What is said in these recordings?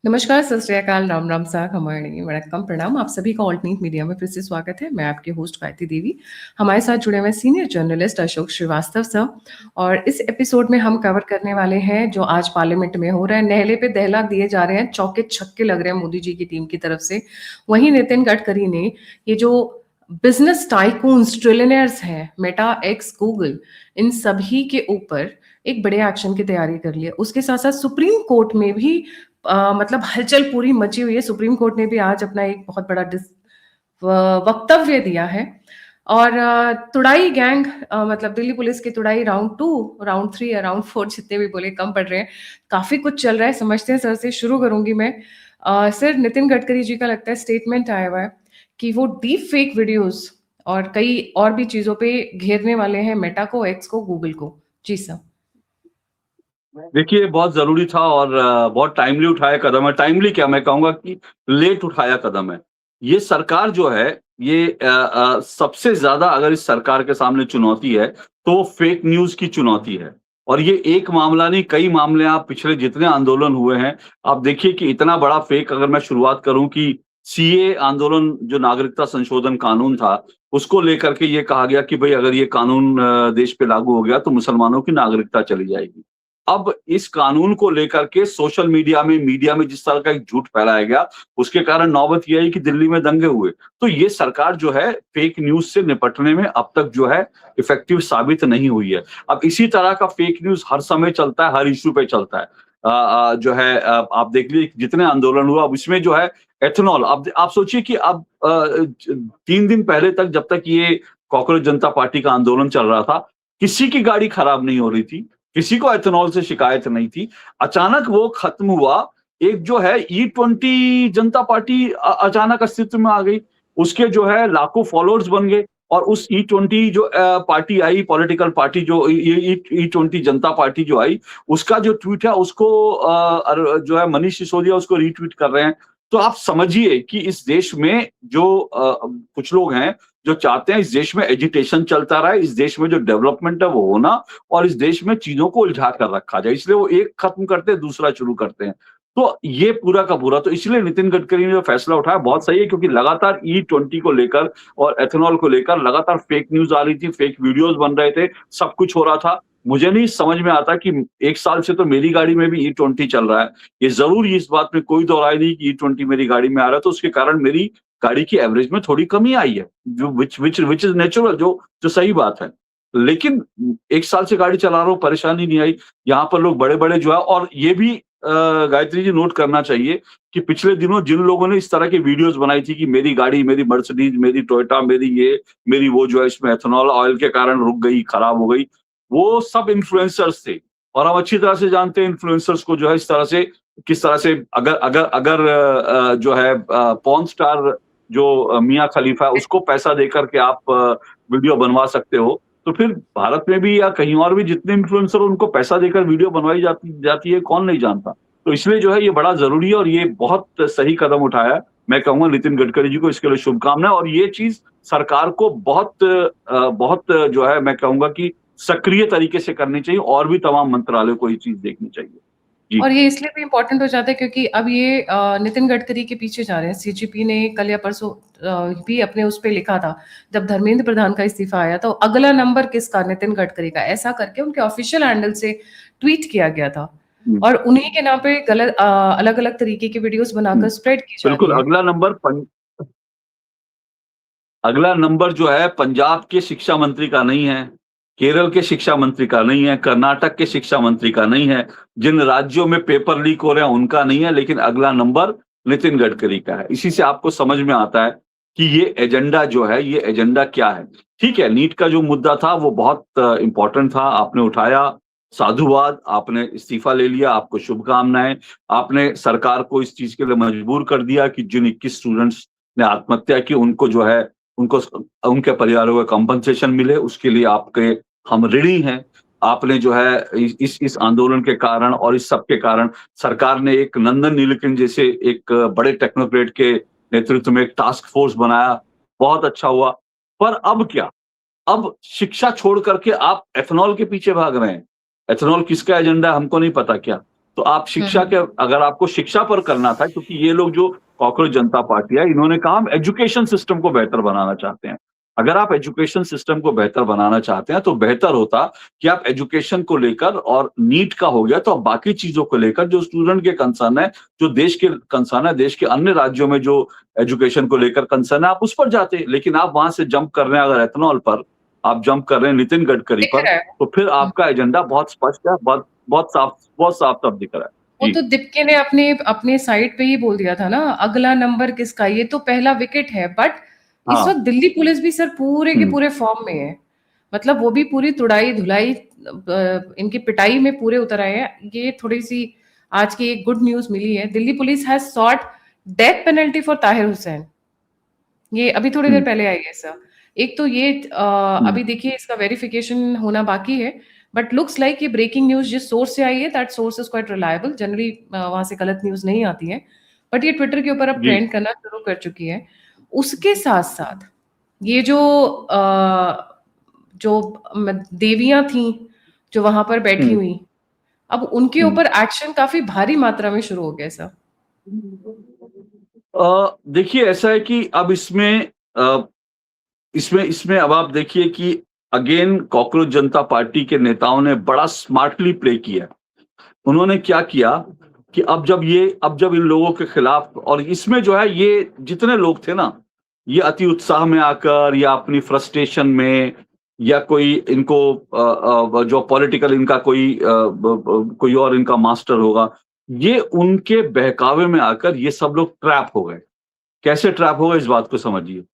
नमस्कार, सत श्री अकाल, राम राम सा, खमाणी, वणक्कम, प्रणाम। आप सभी का ऑल्टरनेट मीडिया में फिर से स्वागत है। मैं आपकी होस्ट गायत्री देवी। हमारे साथ जुड़े हुए senior journalist Ashok Shrivastava sir. और इस एपिसोड में हम कवर करने वाले हैं जो आज पार्लियामेंट में हो रहा है। नहले पे दहला दिए जा रहे हैं, चौके छक्के लग रहे हैं मोदी जी की टीम की तरफ से। वहीं नितिन गडकरी ने ये जो बिजनेस टाइकून्स ट्रिलियनर्स हैं, मेटा, एक्स, गूगल, इन सभी के ऊपर एक बड़े एक्शन की तैयारी कर ली है। उसके साथ साथ सुप्रीम कोर्ट में भी मतलब हलचल पूरी मची हुई है। सुप्रीम कोर्ट ने भी आज अपना एक बहुत बड़ा वक्तव्य दिया है। और तुड़ाई गैंग, मतलब दिल्ली पुलिस की तुड़ाई राउंड 2, राउंड 3 या राउंड 4, जितने भी बोले कम पड़ रहे हैं। काफी कुछ चल रहा है, समझते हैं। सर से शुरू करूंगी मैं। सर, नितिन गडकरी जी का लगता है स्टेटमेंट आया हुआ है कि वो डीप फेक वीडियोस और कई और भी चीजों पे घेरने वाले हैं मेटा को, एक्स को, गूगल को। जी सर। देखिए, बहुत जरूरी था और बहुत टाइमली उठाया कदम है। टाइमली क्या, मैं कहूंगा कि लेट उठाया कदम है। ये सरकार जो है, ये सबसे ज्यादा अगर इस सरकार के सामने चुनौती है तो फेक न्यूज की चुनौती है। और ये एक मामला नहीं, कई मामले आप पिछले जितने आंदोलन हुए हैं, आप देखिए कि इतना बड़ा फेक। अगर मैं शुरुआत करूं कि सीए आंदोलन, जो नागरिकता संशोधन कानून था, उसको लेकर के ये कहा गया कि भाई अगर ये कानून देश पे लागू हो गया तो मुसलमानों की नागरिकता चली जाएगी। अब इस कानून को लेकर के सोशल मीडिया में, मीडिया में जिस तरह का एक झूठ फैलाया गया, उसके कारण नौबत ये आई कि दिल्ली में दंगे हुए। तो ये सरकार जो है फेक न्यूज से निपटने में अब तक जो है इफेक्टिव साबित नहीं हुई है। अब इसी तरह का फेक न्यूज हर समय चलता है, हर इश्यू पे चलता है। जो है आप देख लीजिए जितने आंदोलन हुआ, अब इसमें जो है एथेनॉल। आप सोचिए कि अब 3 दिन पहले तक, जब तक ये कॉकरोच जनता पार्टी का आंदोलन चल रहा था, किसी की गाड़ी खराब नहीं हो रही थी, किसी को एथेनॉल से शिकायत नहीं थी। अचानक वो खत्म हुआ। एक जो है E20 जनता पार्टी अचानक अस्तित्व में आ गई। उसके जो है लाखों फॉलोअर्स बन गए। और उस E20 जो पार्टी आई, पॉलिटिकल पार्टी, जो E20 जनता पार्टी जो आई, उसका जो ट्वीट है उसको जो है मनीष सिसोदिया उसको रीट्वीट कर रहे हैं। तो आप समझिए कि इस देश में जो कुछ लोग हैं जो चाहते हैं इस देश में एजिटेशन चलता रहे, इस देश में जो डेवलपमेंट है वो होना, और इस देश में चीजों को उलझा कर रखा जाए, इसलिए वो एक खत्म करते हैं दूसरा शुरू करते हैं। तो ये पूरा का पूरा, तो इसलिए नितिन गडकरी ने जो फैसला उठाया बहुत सही है, क्योंकि लगातार E20 को लेकर और एथेनॉल को लेकर लगातार फेक न्यूज आ रही थी, फेक वीडियोस बन रहे थे, सब कुछ हो रहा था। मुझे नहीं समझ में आता कि 1 साल से तो मेरी गाड़ी में भी E20 चल रहा है। ये जरूर, इस बात में कोई दो राय नहीं कि E20 मेरी गाड़ी में आ रहा है, तो उसके कारण मेरी गाड़ी की एवरेज में थोड़ी कमी आई है, जो विच इज नेचुरल, जो सही बात है। लेकिन 1 साल से गाड़ी चला रहा हूँ, परेशानी नहीं आई। यहाँ पर लोग बड़े बड़े जो है, और ये भी गायत्री जी नोट करना चाहिए कि पिछले दिनों जिन लोगों ने इस तरह की वीडियोस बनाई थी कि मेरी गाड़ी, मेरी मर्सिडीज, मेरी टोयोटा, मेरी ये, मेरी वो, जो है इसमें एथेनॉल ऑयल के कारण रुक गई, खराब हो गई, वो सब इन्फ्लुएंसर्स थे। और हम अच्छी तरह से जानते हैं इन्फ्लुएंसर्स को जो है इस तरह से, किस तरह से, अगर अगर अगर जो है पॉर्न स्टार जो मियां खलीफा है, उसको पैसा देकर के आप वीडियो बनवा सकते हो, तो फिर भारत में भी या कहीं और भी जितने इन्फ्लुएंसर उनको पैसा देकर वीडियो बनवाई जाती जाती है, कौन नहीं जानता। तो इसलिए जो है ये बड़ा जरूरी है और ये बहुत सही कदम उठाया है। मैं कहूंगा नितिन गडकरी जी को इसके लिए शुभकामनाएं। और ये चीज सरकार को बहुत जो है, मैं कहूंगा कि सक्रिय तरीके से करनी चाहिए, और भी तमाम मंत्रालयों को ये चीज देखनी चाहिए। जी। और ये इसलिए भी इम्पोर्टेंट हो जाता है क्योंकि अब ये नितिन गडकरी के पीछे जा रहे हैं। सीजीपी ने कल या परसों भी अपने उस पे लिखा था, जब धर्मेंद्र प्रधान का इस्तीफा आया तो अगला नंबर किसका, नितिन गडकरी का, ऐसा करके उनके ऑफिशियल हैंडल से ट्वीट किया गया था। और उन्हीं के नाम पे गलत अलग अलग तरीके की वीडियोस बनाकर स्प्रेड की जा बिल्कुल। रही है। अगला नंबर जो है पंजाब के शिक्षा मंत्री का नहीं है, केरल के शिक्षा मंत्री का नहीं है, कर्नाटक के शिक्षा मंत्री का नहीं है, जिन राज्यों में पेपर लीक हो रहे हैं उनका नहीं है, लेकिन अगला नंबर नितिन गडकरी का है। इसी से आपको समझ में आता है कि ये एजेंडा जो है, ये एजेंडा क्या है। ठीक है, नीट का जो मुद्दा था वो बहुत इंपॉर्टेंट था, आपने उठाया, साधुवाद, आपने इस्तीफा ले लिया, आपको शुभकामनाएं। आपने सरकार को इस चीज के लिए मजबूर कर दिया कि जिन 21 स्टूडेंट्स ने आत्महत्या की, उनको जो है, उनको, उनके परिवारों को कंपनसेशन मिले, उसके लिए आपके हम ऋणी हैं। आपने जो है इस आंदोलन के कारण और इस सब के कारण सरकार ने एक नंदन नीलेकंठ जैसे एक बड़े टेक्नोक्रेट के नेतृत्व में एक टास्क फोर्स बनाया, बहुत अच्छा हुआ। पर अब क्या, अब शिक्षा छोड़ करके आप एथेनॉल के पीछे भाग रहे हैं। एथेनॉल किसका एजेंडा है हमको नहीं पता क्या। तो आप शिक्षा के, अगर आपको शिक्षा पर करना था, क्योंकि ये लोग जो कॉकरोच जनता पार्टी है, इन्होंने कहा हम एजुकेशन सिस्टम को बेहतर बनाना चाहते हैं। अगर आप एजुकेशन सिस्टम को बेहतर बनाना चाहते हैं तो बेहतर होता कि आप एजुकेशन को लेकर, और नीट का हो गया तो आप बाकी चीजों को लेकर जो स्टूडेंट के कंसर्न है, जो देश के कंसर्न है, देश के अन्य राज्यों में जो एजुकेशन को लेकर कंसर्न है, आप उस पर जाते। लेकिन आप वहां से जंप कर रहे हैं, अगर एथनॉल पर आप जंप कर रहे हैं, नितिन गडकरी दिख पर, रहा है। तो फिर आपका एजेंडा बहुत स्पष्ट है, बहुत साफ दिख रहा है। वो जी। तो दीप्के ने अपने अपने साइट पे ही बोल दिया था ना, अगला नंबर किसका, ये तो पहला विकेट है। बट इस हाँ। वक्त दिल्ली पुलिस भी सर पूरे के हम्म। पूरे फॉर्म में है। मतलब वो भी पूरी तुड़ाई धुलाई, इनकी पिटाई में पूरे उतर आए हैं। ये थोड़ी सी आज की एक गुड न्यूज मिली है, Delhi police has short death penalty for Tahir Hussain. ये अभी थोड़ी देर हम्म। पहले आई है सर। एक तो ये हम्म। अभी देखिए इसका वेरिफिकेशन होना बाकी है, बट लुक्स लाइक ये ब्रेकिंग न्यूज जिस सोर्स से आई है, that source is quite reliable. Generally वहां से गलत न्यूज नहीं आती है, बट ये ट्विटर के ऊपर अब जी। ट्रेंड करना शुरू कर चुकी है। उसके साथ साथ ये जो जो देवियां थी जो वहां पर बैठी हम्म। हुई, अब उनके हम्म। ऊपर एक्शन काफी भारी मात्रा में शुरू हो गया सर। देखिए, ऐसा है कि अब अ, इसमें इसमें अब आप देखिए कि अगेन कॉकरोच जनता पार्टी के नेताओं ने बड़ा स्मार्टली प्ले किया है। उन्होंने क्या किया कि अब जब इन लोगों के खिलाफ, और इसमें जो है ये जितने लोग थे ना, ये अति उत्साह में आकर या अपनी फ्रस्ट्रेशन में, या कोई इनको जो पॉलिटिकल इनका कोई और इनका मास्टर होगा, ये उनके बहकावे में आकर ये सब लोग ट्रैप हो गए। कैसे ट्रैप हो गए, इस बात को समझिए।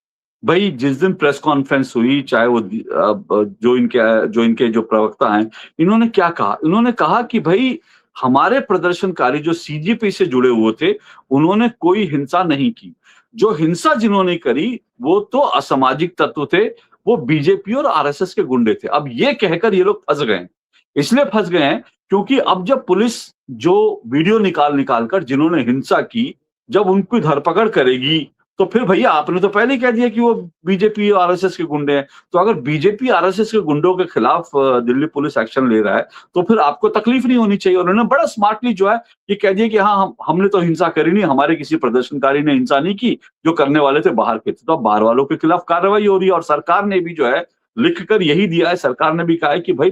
भाई, जिस दिन प्रेस कॉन्फ्रेंस हुई, चाहे वो जो इनके जो प्रवक्ता हैं, इन्होंने क्या कहा? इन्होंने कहा कि भाई, हमारे प्रदर्शनकारी जो सीजीपी से जुड़े हुए थे, उन्होंने कोई हिंसा नहीं की। जो हिंसा जिन्होंने करी, वो तो असामाजिक तत्व थे, वो बीजेपी और आरएसएस के गुंडे थे। अब ये कहकर ये लोग फंस गए हैं। इसलिए फंस गए हैं क्योंकि अब जब पुलिस जो वीडियो निकाल कर जिन्होंने हिंसा की, जब उनकी धरपकड़ करेगी, तो फिर भैया आपने तो पहले ही कह दिया कि वो बीजेपी और आरएसएस के गुंडे हैं। तो अगर बीजेपी आरएसएस के गुंडों के खिलाफ दिल्ली पुलिस एक्शन ले रहा है, तो फिर आपको तकलीफ नहीं होनी चाहिए। उन्होंने बड़ा स्मार्टली जो है ये कह दिया कि हाँ, हमने तो हिंसा करी नहीं, हमारे किसी प्रदर्शनकारी ने हिंसा नहीं की, जो करने वाले थे बाहर के थे। तो अब बाहर वालों के खिलाफ कार्रवाई हो रही है, और सरकार ने भी जो है लिख कर यही दिया है। सरकार ने भी कहा है कि भाई,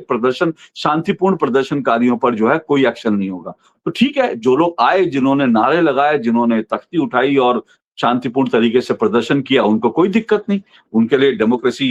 शांतिपूर्ण प्रदर्शनकारियों पर जो है कोई एक्शन नहीं होगा। तो ठीक है, जो लोग आए, जिन्होंने नारे लगाए, जिन्होंने तख्ती उठाई और शांतिपूर्ण तरीके से प्रदर्शन किया, उनको कोई दिक्कत नहीं। उनके लिए डेमोक्रेसी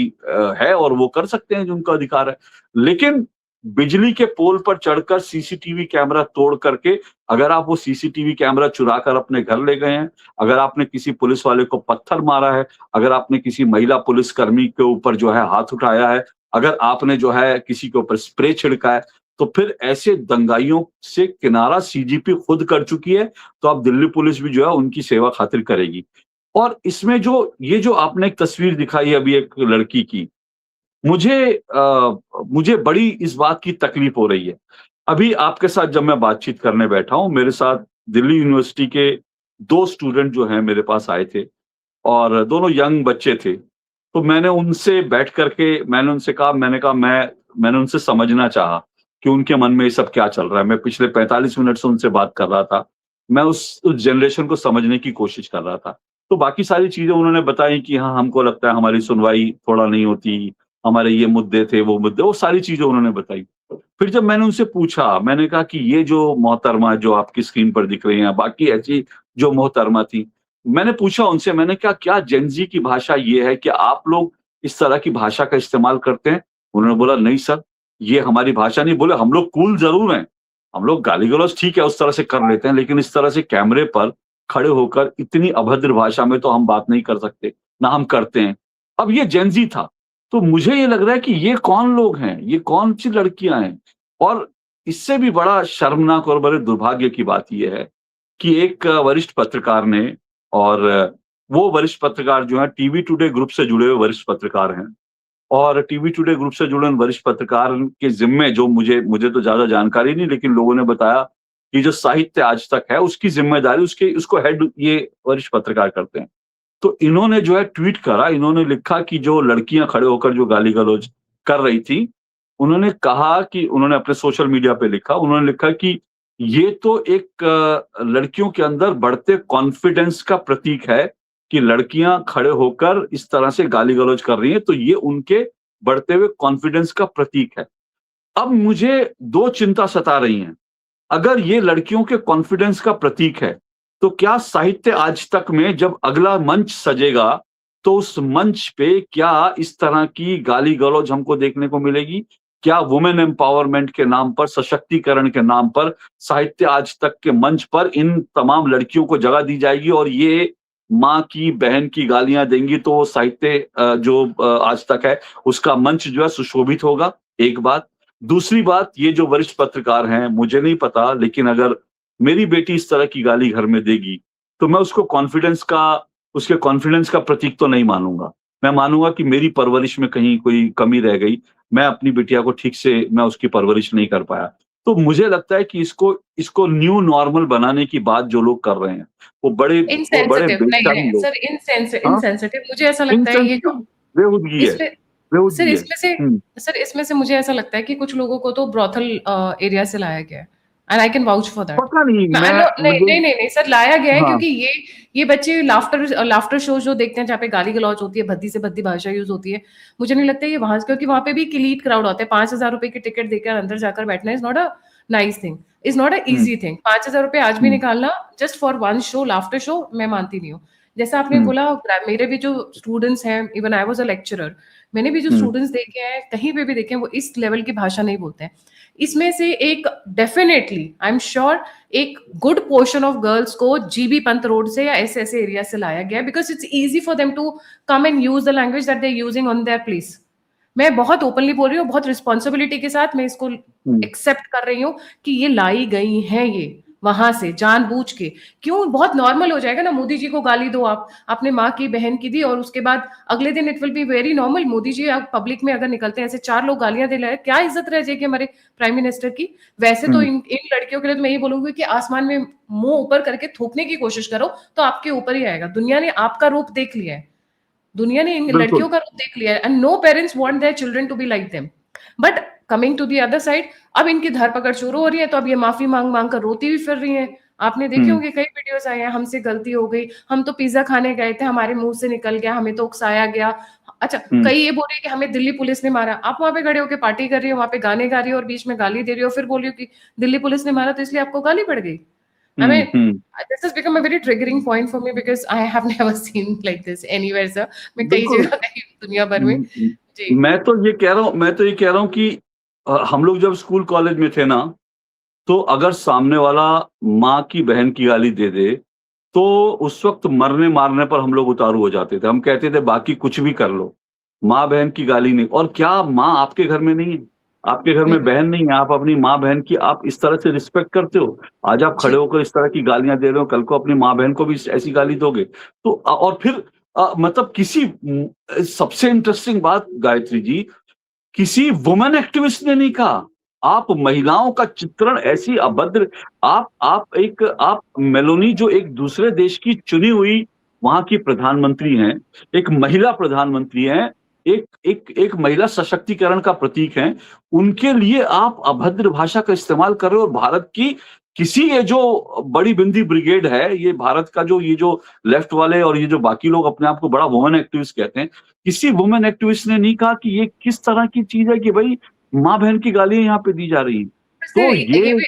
है और वो कर सकते हैं, जो उनका अधिकार है। लेकिन बिजली के पोल पर चढ़कर सीसीटीवी कैमरा तोड़ करके, अगर आप वो सीसीटीवी कैमरा चुरा कर अपने घर ले गए हैं, अगर आपने किसी पुलिस वाले को पत्थर मारा है, अगर आपने किसी महिला पुलिसकर्मी के ऊपर जो है हाथ उठाया है, अगर आपने जो है किसी के ऊपर स्प्रे छिड़का है, तो फिर ऐसे दंगाइयों से किनारा सीजीपी खुद कर चुकी है। तो अब दिल्ली पुलिस भी जो है उनकी सेवा खातिर करेगी। और इसमें जो आपने एक तस्वीर दिखाई अभी एक लड़की की, मुझे बड़ी इस बात की तकलीफ हो रही है। अभी आपके साथ जब मैं बातचीत करने बैठा हूँ, मेरे साथ दिल्ली यूनिवर्सिटी के 2 स्टूडेंट जो हैं मेरे पास आए थे, और दोनों यंग बच्चे थे। तो मैंने उनसे बैठ करके मैंने उनसे समझना चाहा कि उनके मन में ये सब क्या चल रहा है। मैं पिछले 45 मिनट से उनसे बात कर रहा था। मैं उस जनरेशन को समझने की कोशिश कर रहा था। तो बाकी सारी चीज़ें उन्होंने बताई कि हाँ, हमको लगता है हमारी सुनवाई थोड़ा नहीं होती, हमारे ये मुद्दे थे, वो मुद्दे, वो सारी चीज़ें उन्होंने बताई। फिर जब मैंने उनसे पूछा, मैंने कहा कि ये जो मोहतरमा जो आपकी स्क्रीन पर दिख रही हैं, बाकी ऐसी जो मोहतरमा थी, मैंने पूछा उनसे, मैंने कहा, क्या जेन ज़ी की भाषा ये है कि आप लोग इस तरह की भाषा का इस्तेमाल करते हैं? उन्होंने बोला, नहीं सर, ये हमारी भाषा नहीं। बोले, हम लोग कूल ज़रूर हैं, हम लोग गाली-गलौज ठीक है उस तरह से कर लेते हैं, लेकिन इस तरह से कैमरे पर खड़े होकर इतनी अभद्र भाषा में तो हम बात नहीं कर सकते, ना हम करते हैं। अब ये जेन ज़ी था। तो मुझे ये लग रहा है कि ये कौन लोग हैं? ये कौन-सी लड़कियाँ हैं? और इससे भी बड़ा शर्मनाक और बड़े दुर्भाग्य की बात ये है कि एक वरिष्ठ पत्रकार ने, और वो वरिष्ठ पत्रकार जो हैं टीवी टुडे ग्रुप से जुड़े हुए वरिष्ठ पत्रकार हैं, और टीवी टुडे ग्रुप से जुड़े उन वरिष्ठ पत्रकार के ज़िम्मे, जो मुझे तो ज़्यादा जानकारी नहीं, लेकिन लोगों ने बताया कि जो साहित्य आज तक है उसकी ज़िम्मेदारी उसको हेड ये वरिष्ठ पत्रकार करते हैं। तो इन्होंने जो है ट्वीट करा, इन्होंने लिखा कि जो लड़कियां खड़े होकर जो गाली-गलौज कर रही थी, उन्होंने कहा कि, उन्होंने अपने सोशल मीडिया पे लिखा, उन्होंने लिखा कि ये तो एक लड़कियों के अंदर बढ़ते कॉन्फिडेंस का प्रतीक है कि लड़कियां खड़े होकर इस तरह से गाली-गलौज कर रही हैं, तो ये उनके बढ़ते हुए कॉन्फिडेंस का प्रतीक है। अब मुझे 2 चिंता सता रही हैं। अगर ये लड़कियों के कॉन्फिडेंस का प्रतीक है, तो क्या साहित्य आज तक में जब अगला मंच सजेगा, तो उस मंच पे क्या इस तरह की गाली-गलौज हमको देखने को मिलेगी? क्या वुमेन एम्पावरमेंट के नाम पर, सशक्तिकरण के नाम पर, साहित्य आज तक के मंच पर इन तमाम लड़कियों को जगह दी जाएगी और ये माँ की, बहन की गालियाँ देंगी, तो वो साहित्य जो आज तक है, उसका मंच जो है सुशोभित होगा, एक बात। दूसरी बात, ये जो वरिष्ठ पत्रकार हैं, मुझे नहीं पता, लेकिन अगर मेरी बेटी इस तरह की गाली घर में देगी, तो मैं उसके कॉन्फिडेंस का प्रतीक तो नहीं मानूँगा। मैं मानूँगा कि मेरी परवरिश में कहीं कोई कमी रह गई। मैं अपनी बिटिया को ठीक से मैं उसकी परवरिश नहीं कर पाया। तो मुझे लगता है कि इसको इसको न्यू नॉर्मल बनाने की बात जो लोग कर रहे हैं, वो बड़े इनसेंसिटिव नहीं बेशर्म है लोग। सर, हाँ, इनसेंसिटिव मुझे ऐसा लगता है ये जो इनसेंसिटिव बेहूदगी है, इसमें सर बेहूदगी है। इसमें से हुँ। सर इसमें से मुझे ऐसा लगता है कि कुछ लोगों को तो ब्रॉथल एरिया से लाया गया है and I can vouch for that. पता नहीं, आई नो, नहीं मुझे नहीं नहीं नहीं सर, लाया गया है हाँ, क्योंकि ये बच्चे लाफ्टर लाफ्टर शो जो देखते हैं जहाँ पे गाली गलौज होती है, भद्दी से भद्दी भाषा यूज होती है, मुझे नहीं लगता ये वहां से, क्योंकि वहां पे भी किलीट क्राउड होता है। 5,000 रुपए की टिकट देकर अंदर जाकर बैठना is not a nice thing, is not a hmm, easy thing. 5,000 रुपए आज भी हुँ, निकालना just for one show, laughter show, मैं मानती नहीं हूँ। जैसा आपने हुँ, बोला, मेरे भी जो स्टूडेंट्स हैं, even I was a lecturer, मैंने भी जो हुँ, स्टूडेंट्स देखे हैं कहीं पे भी देखे हैं, वो इस लेवल की भाषा नहीं बोलते हैं। इसमें से एक डेफिनेटली आई एम श्योर एक गुड पोर्शन ऑफ गर्ल्स को जीबी पंत रोड से या ऐसे ऐसे एरिया से लाया गया, because it's easy for them to come and use the language that they using on their place. मैं बहुत ओपनली बोल रही हूँ, बहुत रिस्पॉन्सिबिलिटी के साथ मैं इसको हुँ, एक्सेप्ट कर रही हूँ कि ये लाई गई हैं ये वहां से जानबूझ के। क्यों? बहुत नॉर्मल हो जाएगा ना, मोदी जी को गाली दो आप, आपने माँ की, बहन की दी, और उसके बाद अगले दिन it will be very normal. Modi ji आप पब्लिक में अगर निकलते हैं ऐसे, 4 लोग गालियां दे रहे हैं, क्या इज्जत रह जाएगी हमारे प्राइम मिनिस्टर की? वैसे तो हुँ, इन लड़कियों के लिए तो मैं ये बोलूंगी कि आसमान में मुंह ऊपर करके थूकने की कोशिश करो तो आपके ऊपर ही आएगा। दुनिया ने आपका रूप देख लिया है, दुनिया ने इन बिल्कुल। लड़कियों का रूप देख लिया है, and no parents want their children to be like them. But coming to the other side, अब इनकी धरपकड़ शुरू हो रही है, तो अब ये माफी मांग मांग कर रोती भी फिर रही हैं। आपने देखे हुँ, होंगे कई वीडियोस आए हैं, हमसे गलती हो गई, हम तो पिज्जा खाने गए थे, हमारे मुंह से निकल गया, हमें तो उकसाया गया। अच्छा, हुँ, कई ये बोल रहे हैं कि हमें दिल्ली पुलिस ने मारा। आप वहां पे खड़े होकर पार्टी कर रही हो, वहां पे गाने गा रही हो और बीच में गाली दे रही हो, फिर बोल रही हो कि दिल्ली पुलिस ने मारा तो इसलिए आपको गाली पड़ गई। I hmm, mean, hmm. this has become a very triggering point for me because I have never seen like this anywhere, sir. मैं कई बिल्कुल। जगह गई हूँ दुनिया भर में। जी। मैं तो ये कह रहा हूँ कि हम लोग जब स्कूल कॉलेज में थे ना, तो अगर सामने वाला माँ की बहन की गाली दे दे, तो उस वक़्त मरने-मारने पर हम लोग उतारू हो जाते थे। हम कहते थे बाकी कुछ भी कर लो, माँ-बहन की गाली नहीं। और क्या माँ आपके घर में नहीं है? आपके घर में हुँ, बहन नहीं है, आप अपनी माँ-बहन की आप इस तरह से रिस्पेक्ट करते हो? आज आप खड़े जी। होकर इस तरह की गालियाँ दे रहे हो, कल को अपनी माँ-बहन को भी ऐसी गाली दोगे। तो और फिर मतलब सबसे इंटरेस्टिंग बात गायत्री जी, किसी वुमेन एक्टिविस्ट ने नहीं कहा। आप महिलाओं का चित्रण ऐसी अभद्र, आप मेलोनी जो एक दूसरे देश की चुनी हुई वहाँ की प्रधानमंत्री हैं, एक महिला प्रधानमंत्री हैं, एक महिला सशक्तिकरण का प्रतीक हैं, उनके लिए आप अभद्र भाषा का इस्तेमाल कर रहे हो। और भारत की किसी ये जो बड़ी बिंदी ब्रिगेड है, ये भारत का जो ये जो लेफ्ट वाले और ये जो बाकी लोग अपने आप को बड़ा वुमेन एक्टिविस्ट कहते हैं, किसी वुमेन एक्टिविस्ट ने नहीं कहा कि ये किस तरह की चीज़ है कि भई माँ-बहन की गालियाँ यहाँ पे दी जा रही हैं। वैसे तो ये ये भी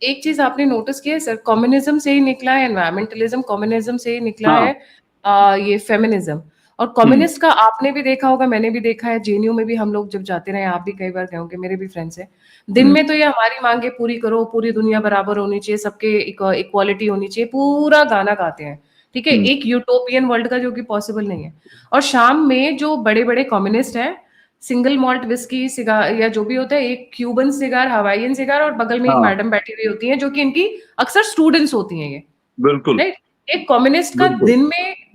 एक चीज़ आपने नोटिस की है सर, कम्युनिज़्म से ही निकला है एनवायरमेंटलिज़्म, कम्युनिज़्म से ही निकला हाँ, है ये फेमिनिज़्म। और हुँ, कम्युनिस्ट का आपने भी देखा होगा, मैंने भी देखा है, जेएनयू में भी हम लोग जब जाते रहे, आप भी कई बार गए होंगे, मेरे भी फ्रेंड्स हैं। दिन हुँ, में तो ये हमारी माँगें पूरी करो, पूरी दुनिया बराबर होनी चाहिए, सबके इक्वालिटी होनी चाहिए, पूरा गाना गाते हैं, ठीक है? हुँ, एक यूटोपियन वर्ल्ड का जो कि पॉसिबल नहीं है। और शाम में जो बड़े-बड़े कम्युनिस्ट हैं, सिंगल मॉल्ट विस्की सिगार या जो भी होता है, एक क्यूबन सिगार, हवाईयन सिगार, और बगल में एक हाँ, मैडम बैठी हुई होती हैं जो कि इनकी अक्सर स्टूडेंट्स होती हैं ये, बिल्कुल, राइट? एक कम्युनिस्ट का बिल्कुल,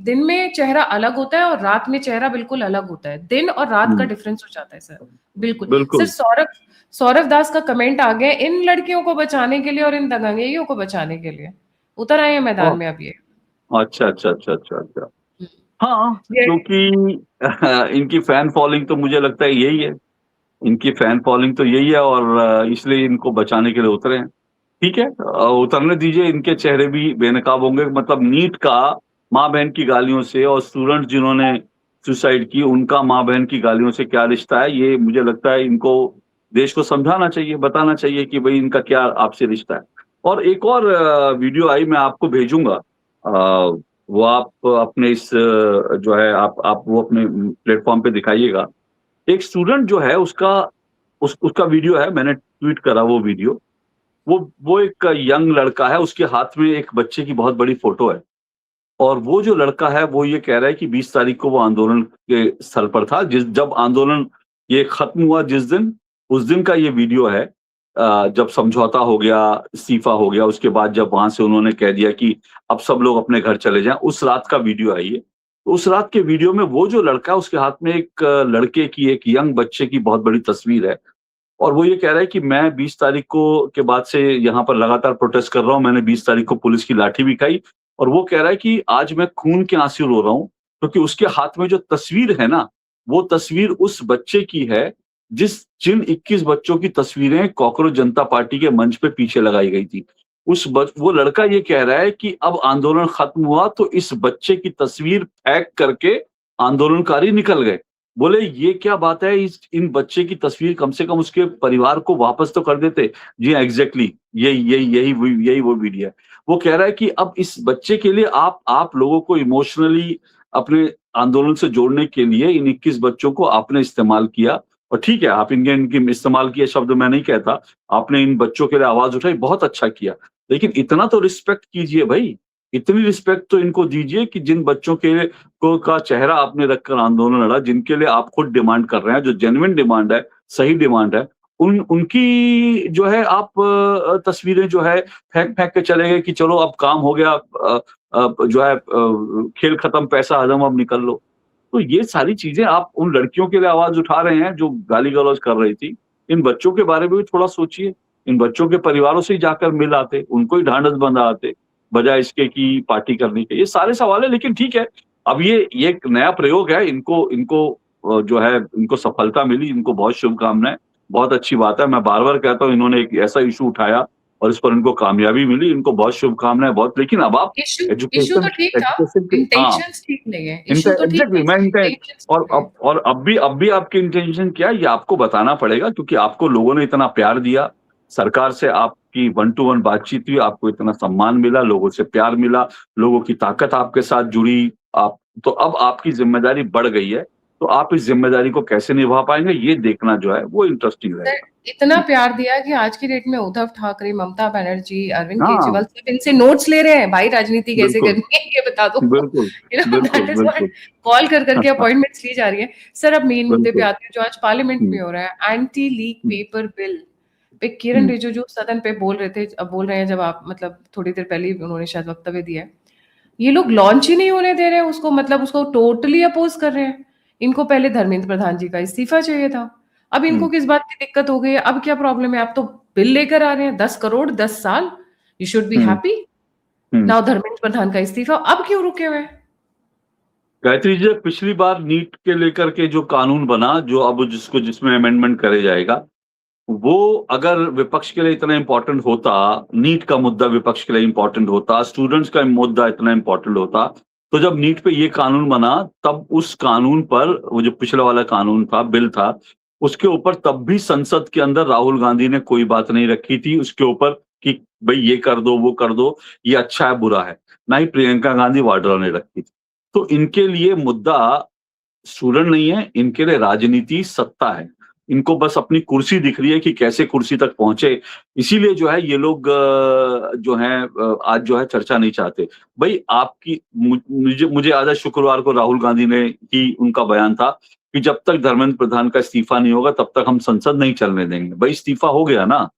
दिन में चेहरा अलग होता है और रात में चेहरा बिल्कुल अलग होता है। दिन और रात का हुँ, डिफरेंस हो जाता है सर, बिल्कुल। सर, बिल्कुल। सौरभ सौरभ दास का कमेंट आ गया इन लड़कियों को बचाने के लिए और इन दंगाइयों को बचाने के लिए। उतर आए हैं मैदान ओह! में अब ये। अच्छा, अच्छा, अच्छा, अच्छा, अच्छा। हुँ। हाँ, ये क्योंकि इनकी फैन फॉलोइंग तो मुझे लगता है यही है। इनकी फैन फॉलोइंग तो यही है और इसलिए इनको बचाने के लिए उतरे हैं। ठीक है, उतरने दीजिए, इनके चेहरे भी बेनकाब होंगे। मतलब नीट का माँ बहन की गालियों से और स्टूडेंट जिन्होंने सुसाइड की उनका माँ बहन की गालियों से क्या रिश्ता है, ये मुझे लगता है इनको देश को समझाना चाहिए, बताना चाहिए कि भाई इनका क्या आपसे रिश्ता है। और एक और वीडियो आई, मैं आपको भेजूंगा, वो आप अपने इस जो है आप वो अपने प्लेटफॉर्म पे दिखाइएगा। एक स्टूडेंट जो है उसका वीडियो है, मैंने ट्वीट करा वो वीडियो। वो एक यंग लड़का है, उसके हाथ में एक बच्चे की बहुत बड़ी फोटो है और वो जो लड़का है वो ये कह रहा है कि 20 तारीख को वो आंदोलन के स्थल पर था, जब आंदोलन ये खत्म हुआ जिस दिन, उस दिन का ये वीडियो है। जब समझौता हो गया, इस्तीफा हो गया, उसके बाद जब वहां से उन्होंने कह दिया कि अब सब लोग अपने घर चले जाएं, उस रात का वीडियो है ये। उस रात के वीडियो में वो जो लड़का है उसके हाथ में एक लड़के की, एक यंग बच्चे की बहुत बड़ी तस्वीर है और वो ये कह रहा है कि मैं 20 तारीख को के बाद से यहाँ पर लगातार प्रोटेस्ट कर रहा हूँ। मैंने 20 तारीख को पुलिस की लाठी भी खाई और वो कह रहा है कि आज मैं खून के आंसू रो रहा हूँ क्योंकि उसके हाथ में जो तस्वीर है ना, वो तस्वीर उस बच्चे की है जिन 21 बच्चों की तस्वीरें कॉकरोच जनता पार्टी के मंच पे पीछे लगाई गई थी। वो लड़का ये कह रहा है कि अब आंदोलन खत्म हुआ तो इस बच्चे की तस्वीर फेंक करके आंदोलनकारी निकल गए। बोले ये क्या बात है, इस इन बच्चे की तस्वीर कम से कम उसके परिवार को वापस तो कर देते। जी हाँ, एग्जैक्टली यही वो वीडियो है। वो कह रहा है कि अब इस बच्चे के लिए आप लोगों को इमोशनली अपने आंदोलन से जोड़ने के लिए इन 21 बच्चों को आपने इस्तेमाल किया और ठीक है, आप इनके इस्तेमाल किए शब्द मैं नहीं कहता। आपने इन बच्चों के लिए आवाज उठाई, बहुत अच्छा किया। लेकिन इतना तो रिस्पेक्ट कीजिए भाई, इतनी रिस्पेक्ट तो इनको दीजिए कि जिन बच्चों के को का चेहरा आपने रखकर आंदोलन लड़ा, जिनके लिए आप खुद डिमांड कर रहे हैं, जो जेन्युइन डिमांड है, सही डिमांड है, उनकी जो है आप तस्वीरें जो है फेंक के चले गए कि चलो अब काम हो गया, जो है खेल खत्म, पैसा हजम, अब निकल लो। तो ये सारी चीजें आप उन लड़कियों के लिए आवाज उठा रहे हैं जो गाली-गलौज कर रही थी। इन बच्चों के बारे में भी थोड़ा सोचिए। इन बच्चों के परिवारों से ही जाकर मिल आते, उनको ही ढांढस बंधा आते, बजाय इसके कि पार्टी करने के। ये सारे सवाल है, लेकिन ठीक है, अब ये एक नया प्रयोग है, इनको इनको जो है इनको सफलता मिली, इनको बहुत शुभकामनाएँ, बहुत अच्छी बात है। मैं बार-बार कहता हूँ इन्होंने एक ऐसा इश्यू उठाया और इस पर इनको कामयाबी मिली, इनको बहुत शुभकामनाएँ, बहुत। लेकिन अब आप इश्यू इश्यू एजुकेशन तो ठीक था, एजुकेशन के, हाँ, इंटेंशंस ठीक नहीं है। इनका इश्यू तो ठीक एग्ज़ैक्टली है, मैं इसके इनका इंटेंशंस ठीक नहीं है। और अब भी आपकी इंटेंशन क्या है ये आपको बताना पड़ेगा क्योंकि आपको लोगों ने इतना प्यार दिया, सरकार से आपकी वन टू वन बातचीत हुई, आपको इतना सम्मान मिला, लोगों से प्यार मिला, लोगों की ताकत आपके साथ जुड़ी, आप तो अब आपकी ज़िम्मेदारी बढ़ गई है, तो आप इस ज़िम्मेदारी को कैसे निभा पाएँगे ये देखना जो है वो इंटरेस्टिंग सर, रहेगा। इतना जी। प्यार दिया कि आज की डेट में उद्धव ठाकरे, ममता बनर्जी, अरविंद हाँ, केजरीवाल सब इनसे नोट्स ले रहे हैं, भाई राजनीति कैसे बिल्कुल, करनी है ये बता दो। बिल्कुल, दैट बिल्कुल, इज़ व्हाट बिल्कुल। कॉल कर हाँ, करके हाँ, अपॉइंटमेंट्स ली जा रही है। सर अब मेन मुद्दे पे बिल्कुल। आते हैं जो आज पार्लियामेंट हुँ, में हो रहा है, एंटी लीक हुँ, पेपर बिल पे किरण हुँ, रिजिजू सदन पे बोल रहे थे, अब बोल रहे हैं जब आप मतलब थोड़ी देर पहले ही उन्होंने शायद वक्तव्य दिया है। ये लोग लॉन्च ही नहीं होने दे रहे हैं उसको, मतलब उसको टोटली अपोज कर रहे हैं। इनको पहले धर्मेंद्र प्रधान जी का इस्तीफा चाहिए था। अब हुँ, इनको किस बात की दिक्कत हो गई है? अब क्या प्रॉब्लम है? आप तो बिल लेकर आ रहे हैं 10 करोड़ 10 साल। You should be hmm, happy. Hmm. Now Dharmendra Pradhan का इस्तीफा, अब क्यों रुके हुए हैं? गायत्री जी, पिछली बार नीट के लेकर के जो कानून बना, जो अब जिसमें अमेंडमेंट करे जाएगा, वो अगर विपक्ष के लिए इतना इम्पोर्टेंट होता, नीट का मुद्दा विपक्ष के लिए इम्पोर्टेंट होता, स्टूडेंट्स का मुद्दा इतना इम्पोर्टेंट होता, तो जब नीट पे ये कानून बना, तब उस कानून पर, वो जो पिछला वाला कानून था, बिल था, उसके ऊपर तब भी संसद के अंदर राहुल गांधी ने कोई बात नहीं रखी थी उसके ऊपर कि भई ये कर दो, वो कर दो, ये अच्छा है, बुरा है। ना ही प्रियंका गांधी वाड्रा ने रखी थी। तो इनके लिए मुद्दा स्टूडेंट नहीं है, इनके लिए राजनीति सत्ता है। इनको बस अपनी कुर्सी दिख रही है कि कैसे कुर्सी तक पहुँचे। इसीलिए जो है ये लोग जो हैं आज जो है चर्चा नहीं चाहते। भई आपकी मुझे याद है शुक्रवार को राहुल गांधी ने ही उनका बयान था कि जब तक धर्मेंद्र प्रधान का इस्तीफा नहीं होगा तब तक हम संसद नहीं चलने देंगे। भई इस्तीफा हो गया ना,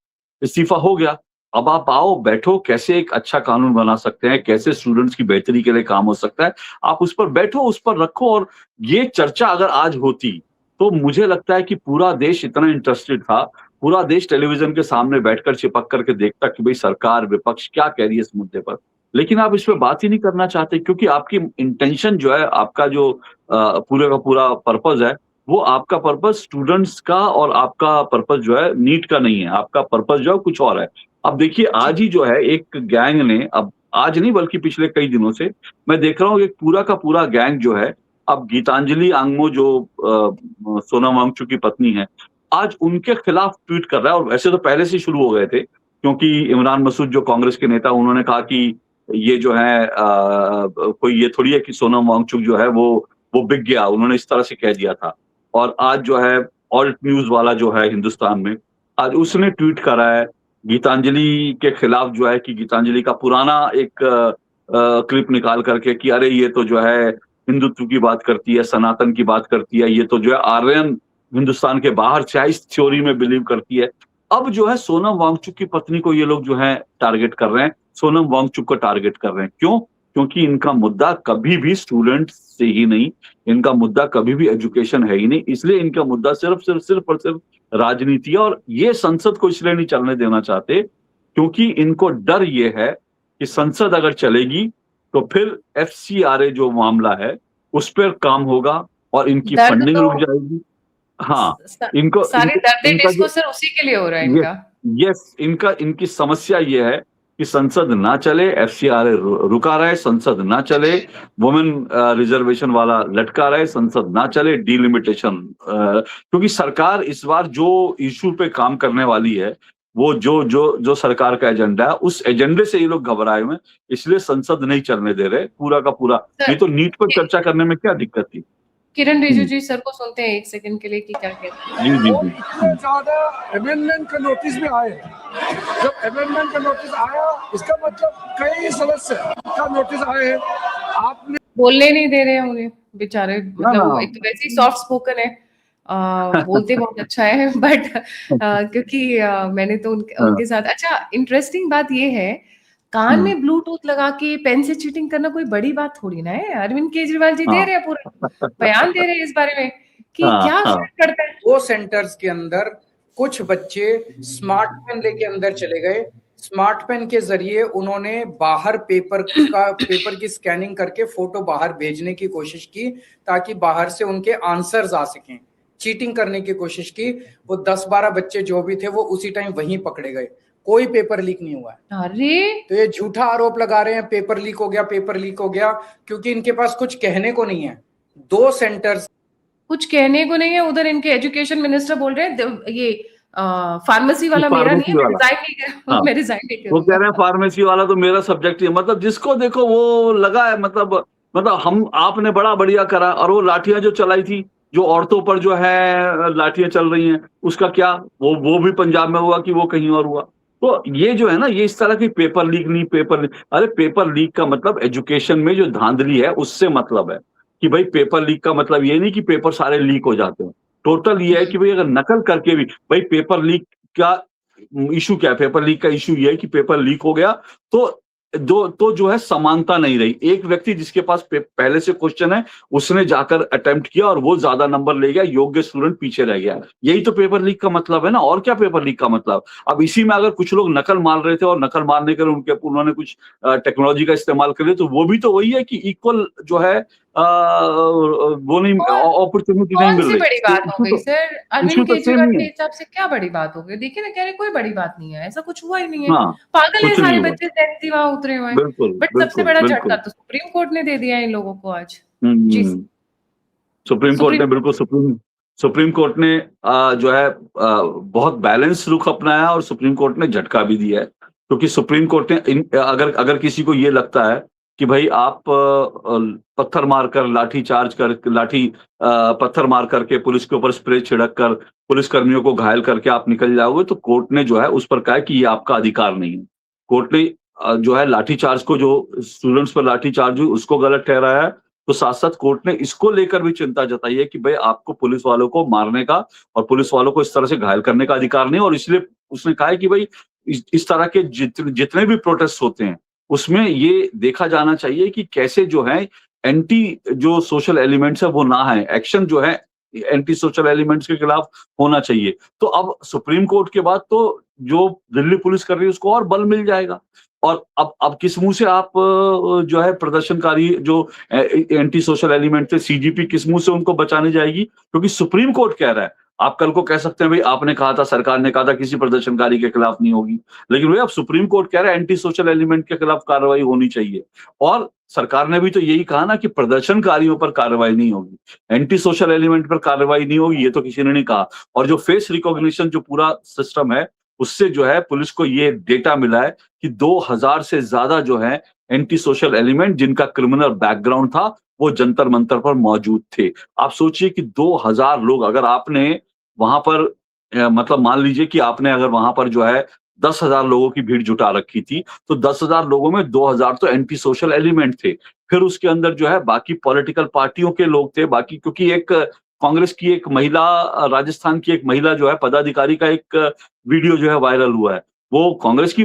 इस्तीफा हो गया। अब आप आओ, बैठो, कैसे एक अच्छा कानून बना सकते हैं, कैसे स्टूडेंट्स की बेहतरी के लिए काम हो सकता है। आप उस पर बैठो, उस पर रखो और ये चर्चा अगर आज होती, तो मुझे लगता है कि पूरा देश इतना इंटरेस्टेड था, पूरा देश टेलीविज़न के सामने बैठकर चिपक करके देखता कि भई सरकार, विपक्ष क्या कह रही है इस मुद्दे पर। लेकिन आप इस पे बात ही नहीं करना चाहते क्योंकि आपकी इंटेंशन जो है, आपका जो पूरे का पूरा पर्पज़ है, वो आपका पर्पज़ स्टूडेंट्स का और आपका पर्पज़ जो है नीट का नहीं है, आपका पर्पज़ जो है कुछ और है। अब देखिए जी। आज ही जो है एक गैंग ने, अब आज नहीं बल्कि पिछले कई दिनों से मैं देख रहा हूँ एक पूरा का पूरा गैंग जो है, अब गीतांजलि आंगमो जो सोनम वांगचुक की पत्नी है, आज उनके खिलाफ ट्वीट कर रहा है। और वैसे तो पहले से ही शुरू हो गए थे, क्योंकि इमरान मसूद जो कांग्रेस के नेता, उन्होंने कहा कि ये जो है कोई ये थोड़ी है कि सोनम वांगचुक जो है वो बिक गया, उन्होंने इस तरह से कह दिया था। और आज जो है ऑल्ट न्यूज़ वाला जो है हिंदुस्तान में, आज उसने ट्वीट करा है गीतांजलि के खिलाफ जो है कि गीतांजलि का पुराना एक क्लिप निकाल करके कि अरे ये तो जो है हिंदुत्व की बात करती है, सनातन की बात करती है, ये तो जो है आर्यन हिंदुस्तान के बाहर से है, इस थ्योरी में बिलीव करती है। अब जो है सोनम वांगचुक की पत्नी को ये लोग जो है टारगेट कर रहे हैं, सोनम वांगचुक को टारगेट कर रहे हैं। क्यों? क्योंकि इनका मुद्दा कभी भी स्टूडेंट से ही नहीं, इनका मुद्दा कभी भी एजुकेशन है ही नहीं, इसलिए इनका मुद्दा सिर्फ और सिर्फ राजनीति है। और ये संसद को इसलिए नहीं चलने देना चाहते क्योंकि इनको डर ये है कि संसद अगर चलेगी तो फिर एफसीआरए जो मामला है उस पर काम होगा और इनकी दर्द फंडिंग तो रुक जाएगी। हाँ, इनको सारे इनको दर्द इनका डिस्को जो सर उसी के लिए हो रहा है ये इनका। यस इनकी समस्या ये है कि संसद ना चले, एफसीआरए रुका रहे, संसद ना चले, वुमेन रिजर्वेशन वाला लटका रहे, संसद ना चले, डिलिमिटेशन क्योंकि सरकार इस बार जो इशू पे काम करने वाली है, वो जो जो जो सरकार का एजेंडा है, उस एजेंडे से ये लोग घबराए हुए हैं, इसलिए संसद नहीं चलने दे रहे पूरा का पूरा। सर नहीं तो नीट पर चर्चा करने में क्या दिक्कत थी? किरण रिजिजू हम्म, जी सर को सुनते हैं 1 सेकंड के लिए कि क्या कहते हैं। जी जी वो जी। इतने ज्यादा अमेंडमेंट का नोटिस भी आए। जब अमेंडमेंट का नोटिस आया, इसका मतलब कई सदस्य का नोटिस आए हैं। आपने बोलने नहीं दे रहे हैं उन्हें बेचारे, ना मतलब ना वो एक तो वैसे ही सॉफ्ट स्पोकन है, बोलते बहुत अच्छा है बट क्योंकि मैंने तो हाँ, उनके साथ, अच्छा इंटरेस्टिंग बात ये है, कान हम्म, में ब्लूटूथ लगा के पेन से चीटिंग करना कोई बड़ी बात थोड़ी ना है। अरविंद केजरीवाल जी दे हाँ, रहे हैं पूरा बयान दे रहे हैं इस बारे में कि हाँ, क्या हाँ, फर्क पड़ता है। वो सेंटर्स के अंदर कुछ बच्चे स्मार्ट पेन लेके अंदर चले गए। स्मार्ट पेन के जरिए उन्होंने बाहर पेपर की स्कैनिंग करके फोटो बाहर भेजने की कोशिश की ताकि बाहर से उनके आंसर्स आ सकें। चीटिंग करने की कोशिश की। वो 10-12 बच्चे जो भी थे वो उसी टाइम वहीं पकड़े गए। कोई पेपर लीक नहीं हुआ है। अरे तो ये झूठा आरोप लगा रहे हैं पेपर लीक हो गया, क्योंकि इनके पास कुछ कहने को नहीं है। 2 सेंटर्स कुछ कहने को नहीं है, उधर इनके एजुकेशन मिनिस्टर बोल रहे हैं ये फार्मेसी वाला मेरा नहीं है, फार्मेसी मैं वाला, रिजाइन नहीं करूंगा, हाँ, मैं रिजाइन नहीं वो कह रहे हैं करूंगा। फार्मेसी वाला तो मेरा सब्जेक्ट ही है। मतलब जिसको देखो वो लगा है, मतलब हम आपने बड़ा बढ़िया करा। और वो लाठियां जो चलाई थी, जो औरतों पर जो है लाठियां चल रही हैं, उसका क्या, वो भी पंजाब में हुआ कि वो कहीं और हुआ? तो ये जो है ना, ये इस तरह की पेपर लीक नहीं, पेपर लीक, अरे पेपर लीक का मतलब एजुकेशन में जो धांधली है उससे मतलब है कि भाई पेपर लीक का मतलब ये नहीं कि पेपर सारे लीक हो जाते हैं। टोटल ये है कि भाई अगर नकल करके भी, भाई पेपर लीक का इशू क्या है? पेपर लीक का इशू ये है कि पेपर लीक हो गया तो तो जो है समानता नहीं रही। एक व्यक्ति जिसके पास पहले से क्वेश्चन है, उसने जाकर अटेम्प्ट किया और वो ज्यादा नंबर ले गया, योग्य स्टूडेंट पीछे रह गया। यही तो पेपर लीक का मतलब है ना, और क्या पेपर लीक का मतलब? अब इसी में अगर कुछ लोग नकल मार रहे थे और नकल मारने के लिए उन्होंने कुछ टेक्नोलॉजी का इस्तेमाल कर लिया, तो वो भी तो वही है कि इक्वल जो है वो नहीं, और अपॉर्चुनिटी नहीं कौन मिल सी रही। बड़ी तो बात हो गई सर, इशू अरविंद तो सेम केजरीवाल ही के है। हिसाब से क्या बड़ी बात हो गई? देखिए ना, कह रहे कोई बड़ी बात नहीं है, ऐसा कुछ हुआ ही नहीं है, हाँ, पागल है कुछ नहीं सारे हुआ। बच्चे, सेंसी वहां उतरे हुए हैं। बिल्कुल, बट सबसे बिल्कुल, बड़ा झटका बिल्कुल। तो सुप्रीम कोर्ट ने दे दिया है इन लोगों को आज। हुँ, जी हुँ। सुप्रीम कोर्ट सुप्रीम ने बिल्कुल सुप्रीम सुप्रीम कोर्ट ने जो है बहुत बैलेंस रुख अपनाया और सुप्रीम कोर्ट ने झटका भी दिया है। क्योंकि सुप्रीम कोर्ट ने अगर अगर किसी को ये लगता है कि भाई आप पत्थर मारकर, लाठी चार्ज कर पत्थर मार करके पुलिस के ऊपर स्प्रे छिड़क कर पुलिस कर्मियों को घायल करके आप निकल जाओगे, तो कोर्ट ने जो है उस पर कहा है कि ये आपका अधिकार नहीं है। कोर्ट ने जो है लाठी चार्ज को, जो स्टूडेंट्स पर लाठी चार्ज हुई उसको गलत ठहराया है। तो साथ-साथ कोर्ट ने इसको लेकर भी चिंता जताई है कि भाई आपको पुलिस वालों को मारने का और पुलिस वालों को इस तरह से घायल करने का अधिकार नहीं है। और इसलिए उसने कहा है कि भाई इस तरह के जितने भी प्रोटेस्ट होते हैं, उसमें ये देखा जाना चाहिए कि कैसे जो है एंटी जो सोशल एलिमेंट्स है वो ना है। एक्शन जो है एंटी सोशल एलिमेंट्स के खिलाफ होना चाहिए। तो अब सुप्रीम कोर्ट के बाद तो जो दिल्ली पुलिस कर रही है उसको और बल मिल जाएगा। और अब किस मुँह से आप जो है प्रदर्शनकारी जो एंटी सोशल एलिमेंट थे, सीजीपी किस मुंह से उनको बचाने जाएगी? क्योंकि सुप्रीम कोर्ट कह रहा है आप कल को कह सकते हैं भाई आपने कहा था, सरकार ने कहा था किसी प्रदर्शनकारी के खिलाफ नहीं होगी, लेकिन भाई अब सुप्रीम कोर्ट कह रहा है एंटी सोशल एलिमेंट के खिलाफ कार्रवाई होनी चाहिए। और सरकार ने भी तो यही कहा ना कि प्रदर्शनकारियों पर कार्रवाई नहीं होगी, एंटी सोशल एलिमेंट पर कार्रवाई नहीं होगी, ये तो किसी ने नहीं कहा। और जो फेस रिकॉग्निशन जो पूरा सिस्टम है, उससे जो है पुलिस को ये डेटा मिला है कि 2000 से ज्यादा जो है एंटी सोशल एलिमेंट जिनका क्रिमिनल बैकग्राउंड था वो जंतर मंतर पर मौजूद थे। आप सोचिए कि 2000 लोग, अगर आपने वहां पर मतलब मान लीजिए कि आपने अगर वहां पर जो है 10,000 लोगों की भीड़ जुटा रखी थी, तो 10,000 लोगों में 2000 तो एंटी सोशल एलिमेंट थे। फिर उसके अंदर जो है बाकी पॉलिटिकल पार्टियों के लोग थे, बाकी क्योंकि एक कांग्रेस की एक महिला, राजस्थान की एक महिला जो है पदाधिकारी का एक वीडियो जो है वायरल हुआ है। वो कांग्रेस की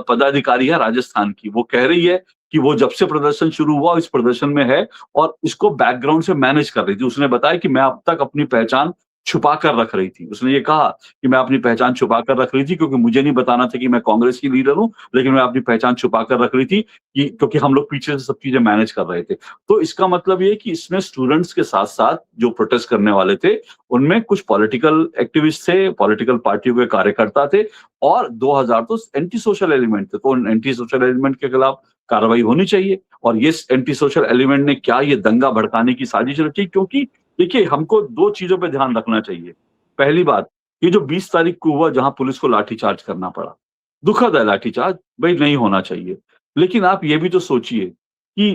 पदाधिकारी है राजस्थान की, वो कह रही है कि वो जब से प्रदर्शन शुरू हुआ इस प्रदर्शन में है और इसको बैकग्राउंड से मैनेज कर रही थी। उसने बताया कि मैं अब तक अपनी पहचान छुपा कर रख रही थी। उसने ये कहा कि मैं अपनी पहचान छुपा कर रख रही थी क्योंकि मुझे नहीं बताना था कि मैं कांग्रेस की लीडर हूँ, लेकिन मैं अपनी पहचान छुपा कर रख रही थी कि क्योंकि हम लोग पीछे से सब चीजें मैनेज कर रहे थे। तो इसका मतलब ये है कि इसमें स्टूडेंट्स के साथ-साथ जो प्रोटेस्ट करने वाले थे, उनमें कुछ पॉलिटिकल एक्टिविस्ट थे, पॉलिटिकल पार्टियों के कार्यकर्ता थे और 2000 तो एंटी सोशल एलिमेंट थे। तो एंटी सोशल एलिमेंट के खिलाफ कार्रवाई होनी चाहिए। और ये एंटी सोशल एलिमेंट ने क्या ये दंगा भड़काने की साजिश रची? क्योंकि देखिए हमको 2 चीजों पे ध्यान रखना चाहिए। पहली बात, ये जो 20 तारीख को हुआ जहां पुलिस को लाठीचार्ज करना पड़ा, दुखद है लाठीचार्ज, भई नहीं होना चाहिए। लेकिन आप ये भी तो सोचिए कि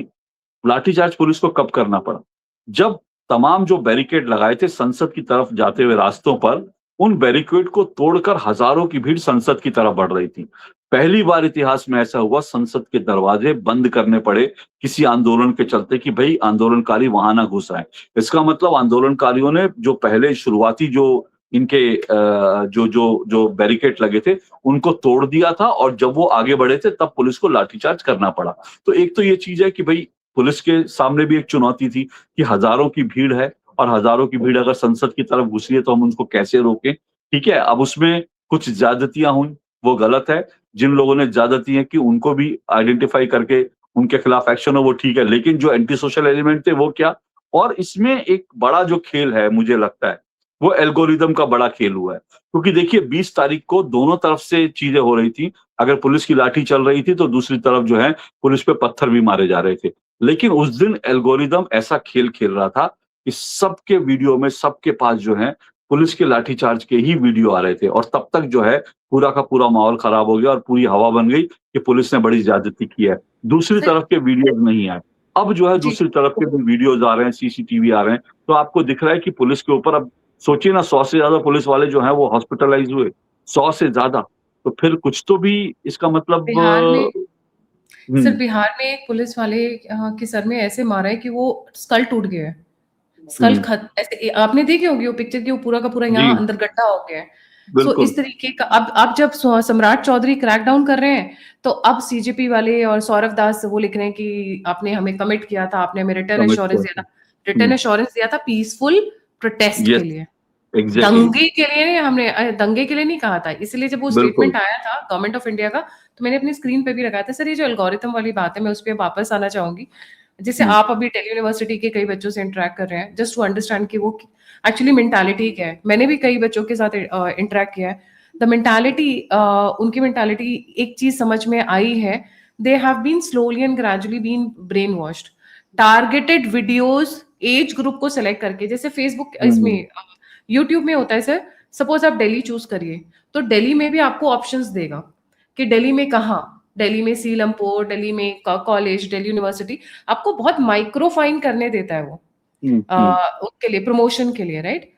लाठीचार्ज पुलिस को कब करना पड़ा? जब तमाम जो बैरिकेड लगाए थे संसद की तरफ जाते हुए रास्तों पर, उन बैरिकेड को तोड़कर हजारों की भीड़ संसद की तरफ बढ़ रही थी। पहली बार इतिहास में ऐसा हुआ संसद के दरवाजे बंद करने पड़े किसी आंदोलन के चलते कि भई आंदोलनकारी वहां ना घुस आएँ। इसका मतलब आंदोलनकारियों ने जो पहले शुरुआती जो इनके जो बैरिकेड लगे थे, उनको तोड़ दिया था और जब वो आगे बढ़े थे तब पुलिस को लाठीचार्ज करना पड़ा। तो एक तो ये चीज़ है कि भई पुलिस के सामने भी एक चुनौती थी कि हजारों की भीड़ है और हजारों की भीड़ अगर संसद की तरफ घुस रही है तो हम उनको कैसे रोकें? ठीक है, अब उसमें कुछ ज्यादतियां हुई, वो गलत है। जिन लोगों ने ज्यादती है कि उनको भी आइडेंटिफाई करके उनके खिलाफ एक्शन हो वो ठीक है, लेकिन जो एंटी सोशल एलिमेंट थे वो क्या? और इसमें एक बड़ा जो खेल है मुझे लगता है, वो एल्गोरिदम का बड़ा खेल हुआ है। क्योंकि देखिए 20 तारीख को दोनों तरफ से चीजें हो रही थी। अगर पुलिस की लाठी चल रही थी तो दूसरी तरफ जो है पुलिस पे पत्थर भी मारे जा रहे थे। लेकिन उस दिन एल्गोरिदम ऐसा खेल खेल रहा था कि सबके वीडियो में सबके पास जो है पुलिस के लाठीचार्ज के ही वीडियो आ रहे थे और तब तक जो है पूरा का पूरा माहौल खराब हो गया और पूरी हवा बन गई कि पुलिस ने बड़ी ज्यादती की है। दूसरी सर तरफ के वीडियोज नहीं आए। अब जो है जी, दूसरी तरफ के भी वीडियोज आ रहे हैं, सीसीटीवी आ रहे हैं, तो आपको दिख रहा है कि पुलिस के ऊपर अब सोचिए ना 100 से ज्यादा पुलिस वाले जो हैं वो हॉस्पिटलाइज हुए, 100 से ज्यादा। तो फिर कुछ तो भी इसका मतलब बिहार में सर हुँ, बिहार में एक पुलिस वाले के सर में ऐसे मारा है कि वो स्कल टूट गया है। स्कल हुँ, खत ऐसे आपने देखी होगी वो पिक्चर कि वो पूरा का पूरा जी, यहाँ अंदर गड्ढा हो गया है। सो बिल्कुल। इस तरीके का अब जब सम्राट चौधरी क्रैकडाउन कर रहे हैं, तो अब सीजेपी वाले और सौरव दास वो लिख रहे हैं कि आपने हमें कमिट किया था, आपने हमें कमिट किया था। हुँ, रिटर्न एश्योरेंस दिया था पीसफुल प्रोटेस्ट के येस, लिए। एग्ज़ैक्टली, दंगे के लिए नहीं कहा था। इसलिए जब वो बिल्कुल। स्टेटमेंट आया था गवर्नमेंट ऑफ इंडिया का, तो मैंने अपनी स्क्रीन पे भी लगाया था। सर ये जो एल्गोरिथम वाली बात है, मैं उस पे वापस आना चाहूँगी। जैसे हुँ, आप अभी दिल्ली यूनिवर्सिटी के कई बच्चों से इंटरैक्ट कर रहे हैं, जस्ट टू अंडरस्टैंड कि वो एक्चुअली मेंटालिटी क्या है। मैंने भी कई बच्चों के साथ इंटरैक्ट किया है। द मेंटालिटी उनकी मेंटालिटी एक चीज़ समझ में आई है, they have been slowly and gradually been brain washed. Targeted videos age group को सेलेक्ट करके, जैसे फेसबुक हुँ, इसमें यूट्यूब में होता है सर, सपोज आप दिल्ली चूज करिए, तो दिल्ली में भी आपको ऑप्शंस देगा कि दिल्ली में कहाँ, दिल्ली में सीलमपुर, दिल्ली में कॉलेज, दिल्ली यूनिवर्सिटी, आपको बहुत माइक्रो फाइन करने देता है वो हुँ, हुँ, उसके लिए प्रमोशन के लिए, राइट?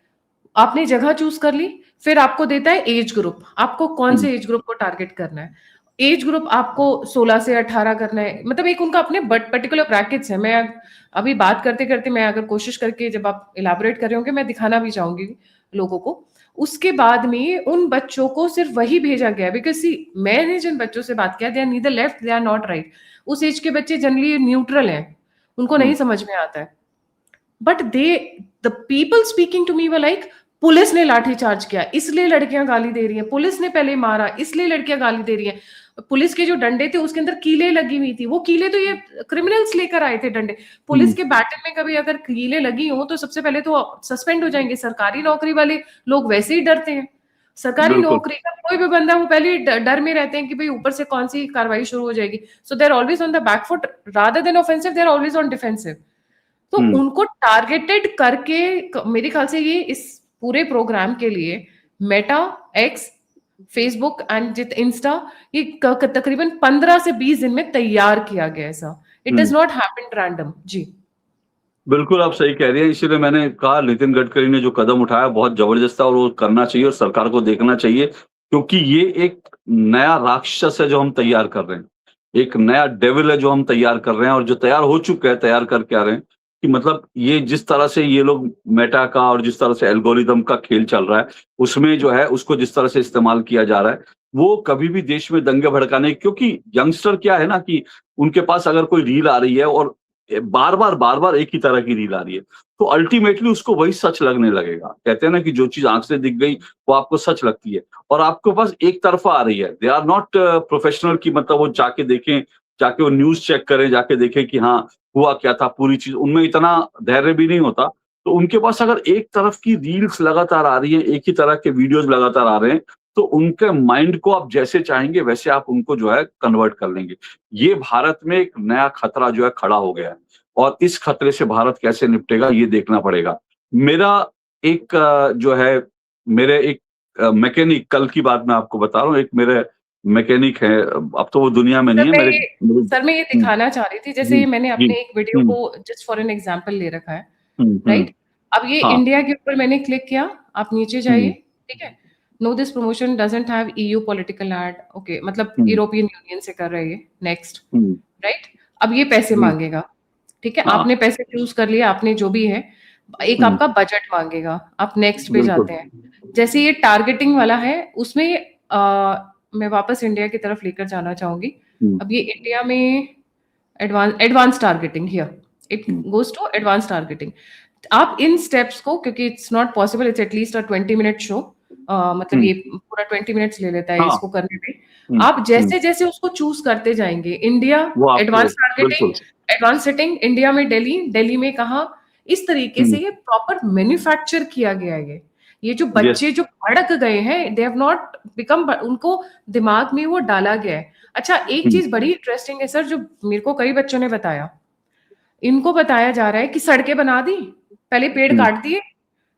आपने जगह चूज कर ली, फिर आपको देता है एज ग्रुप, आपको कौन हुँ, से एज ग्रुप को टारगेट करना है। एज ग्रुप आपको 16 से 18 करना है, मतलब एक उनका अपने बट पर्टिकुलर ब्रैकेट्स है। मैं अभी बात करते करते मैं अगर कोशिश करके जब आप इलाबोरेट कर रहे होंगे मैं दिखाना भी चाहूंगी लोगों को। उसके बाद में उन बच्चों को सिर्फ वही भेजा गया, बिकॉज सी मैंने जिन बच्चों से बात किया, they are neither left they are not right. उस एज के बच्चे जनरली न्यूट्रल हैं, उनको हुँ, नहीं समझ में आता है। But they the people speaking to me were like, police ने लाठी चार्ज किया इसलिए लड़कियां गाली दे रही हैं, पुलिस ने पहले मारा इसलिए लड़कियां गाली दे रही हैं। पुलिस के जो डंडे थे उसके अंदर कीले लगी हुई थी, वो कीले तो ये क्रिमिनल्स लेकर आए थे डंडे। पुलिस के बैटन में कभी अगर कीले लगी हो तो सबसे पहले तो सस्पेंड हो जाएंगे। सरकारी नौकरी वाले लोग वैसे ही डरते हैं, सरकारी बिल्कुल। नौकरी का कोई भी बंदा वो पहले ही डर में रहते हैं कि भाई ऊपर से कौन सी कार्रवाई शुरू हो जाएगी। So they are always on the back foot rather than offensive, they are always on defensive. तो उनको टारगेटेड करके मेरे ख्याल से ये इस पूरे प्रोग्राम के लिए मेटा, एक्स, फेसबुक एंड जित इंस्टा ये तकरीबन 15 से 20 दिन में तैयार किया गया ऐसा। It does not happen random. जी बिल्कुल आप सही कह रही हैं, इसीलिए मैंने कहा नितिन गडकरी ने जो कदम उठाया बहुत जबरदस्त है और वो करना चाहिए और सरकार को देखना चाहिए, क्योंकि ये एक नया राक्षस है जो हम तैयार कर रहे हैं, एक नया डेविल है जो हम तैयार कर रहे हैं और जो तैयार हो चुका है, तैयार करके आ रहे हैं कि मतलब ये जिस तरह से ये लोग मेटा का और जिस तरह से एल्गोरिदम का खेल चल रहा है उसमें जो है उसको जिस तरह से इस्तेमाल किया जा रहा है वो कभी भी देश में दंगे भड़काने, क्योंकि यंगस्टर क्या है ना कि उनके पास अगर कोई रील आ रही है और बार बार एक ही तरह की रील आ रही है तो अल्टीमेटली उसको वही सच लगने लगेगा। कहते हैं ना कि जो चीज आंख से दिख गई वो आपको सच लगती है और आपके पास एक तरफा आ रही है। दे आर नॉट प्रोफेशनल की मतलब वो जाके देखें, जाके वो न्यूज चेक करें, जाके देखें कि हाँ हुआ क्या था पूरी चीज, उनमें इतना धैर्य भी नहीं होता। तो उनके पास अगर एक तरफ की रील्स लगातार आ रही है, एक ही तरह के वीडियोस लगातार आ रहे हैं तो उनके माइंड को आप जैसे चाहेंगे वैसे आप उनको जो है कन्वर्ट कर लेंगे। ये भारत में एक नया खतरा जो है खड़ा हो गया है और इस खतरे से भारत कैसे निपटेगा ये देखना पड़ेगा। मेरा एक जो है मेरे एक मैकेनिक, कल की बात मैं आपको बता रहा हूँ, एक मेरे मैकेनिक है, अब तो वो दुनिया में नहीं है। सर मैं ये दिखाना चाह रही थी, जैसे मैंने अपने एक वीडियो को जस्ट फॉर एन एग्जांपल ले रखा है, राइट? अब ये इंडिया के ऊपर मैंने क्लिक किया, आप नीचे जाइए, ठीक है। No this promotion doesn't have EU political ad, okay, मतलब यूरोपियन यूनियन से कर रहे हैं, नेक्स्ट, राइट? अब ये पैसे मांगेगा, ठीक है, आपने पैसे चूज कर लिया, आपने जो भी है, एक आपका बजट मांगेगा, आप नेक्स्ट पे जाते हैं। जैसे ये टारगेटिंग वाला है उसमें मैं वापस इंडिया की तरफ लेकर जाना चाहूंगी। अब ये इंडिया में advance targeting, here it goes to advance targeting. आप इन स्टेप्स को, क्योंकि it's not possible, it's at least a 20-minute show, मतलब ये पूरा 20 मिनट्स ले लेता है इसको करने में। आप जैसे जैसे उसको चूज करते जाएंगे, India advance targeting, advance setting, India में दिल्ली में कहा, इस तरीके से ये प्रॉपर मैन्युफैक्चर किया गया है। ये जो बच्चे जो भड़क गए हैं, दे हैव नॉट बिकम, उनको दिमाग में वो डाला गया है। अच्छा, एक चीज बड़ी इंटरेस्टिंग है सर, जो मेरे को कई बच्चों ने बताया, इनको बताया जा रहा है कि सड़कें बना दी, पहले पेड़ काट दिए,